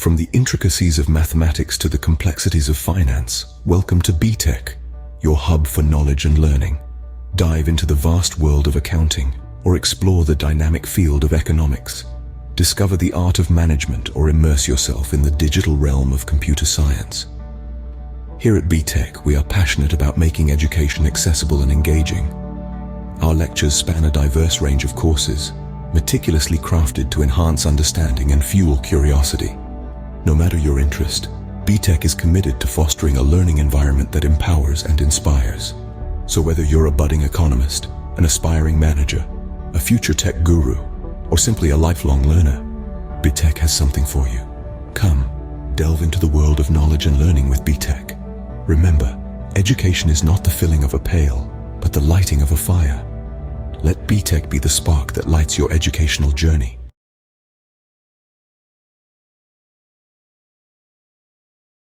From the intricacies of mathematics to the complexities of finance, welcome to BTech, your hub for knowledge and learning. Dive into the vast world of accounting or explore the dynamic field of economics. Discover the art of management or immerse yourself in the digital realm of computer science. Here at BTech, we are passionate about making education accessible and engaging. Our lectures span a diverse range of courses, meticulously crafted to enhance understanding and fuel curiosity. No matter your interest, BTech is committed to fostering a learning environment that empowers and inspires. So whether you're a budding economist, an aspiring manager, a future tech guru, or simply a lifelong learner, BTech has something for you. Come, delve into the world of knowledge and learning with BTech. Remember, education is not the filling of a pail, but the lighting of a fire. Let BTech be the spark that lights your educational journey.